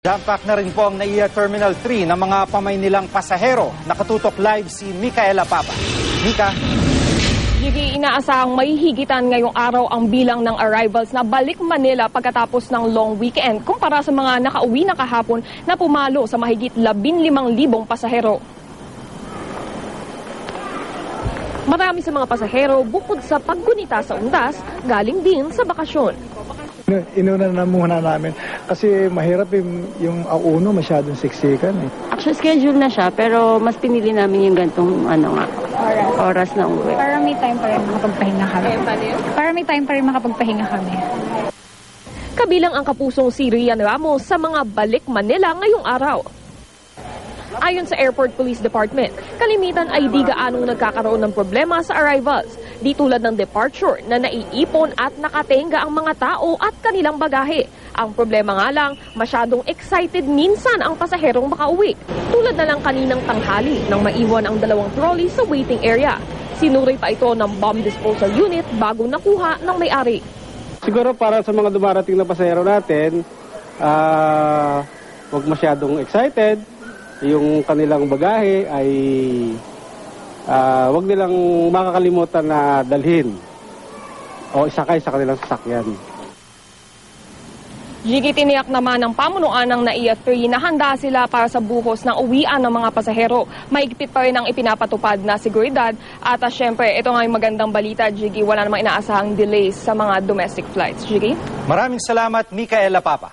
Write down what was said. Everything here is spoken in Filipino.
Jam-pack na rin po ang NAIA Terminal 3 ng mga pamaynilang pasahero. Nakatutok live si Micaela Papa. Mika? Gigi, inaasahang may higitan ngayong araw ang bilang ng arrivals na balik Manila pagkatapos ng long weekend kumpara sa mga nakauwi na kahapon na pumalo sa mahigit 15,000 pasahero. Marami sa mga pasahero bukod sa paggunita sa undas, galing din sa bakasyon. Inuna na muna namin kasi mahirap yung auno masyadong siksikan eh. Actually, schedule na siya pero mas pinili namin yung gantong oras na uwi. Para may time pa rin makapagpahinga kami. Kabilang ang kapusong si Rian Ramos sa mga balik Manila ngayong araw. Ayon sa Airport Police Department, kalimitan ay di gaanong nagkakaroon ng problema sa arrivals, di tulad ng departure na naiipon at nakatenga ang mga tao at kanilang bagahe. Ang problema nga lang, masyadong excited minsan ang pasaherong makauwi. Tulad na lang kaninang tanghali nang maiwan ang 2 trolley sa waiting area. Sinuri pa ito ng bomb disposal unit bago nakuha ng may-ari. Siguro para sa mga dumarating na pasahero natin, huwag masyadong excited. Yung kanilang bagahe ay wag nilang makakalimutan na dalhin o isakay sa kanilang sasakyan. Gigi, tiniyak naman ng pamunuan ng NAIA 3 na handa sila para sa buhos ng uwian ng mga pasahero. Maigpit pa rin ang ipinapatupad na seguridad at syempre ito nga yung magandang balita, Gigi, wala namang inaasahang delays sa mga domestic flights. Gigi? Maraming salamat, Micaela Papa.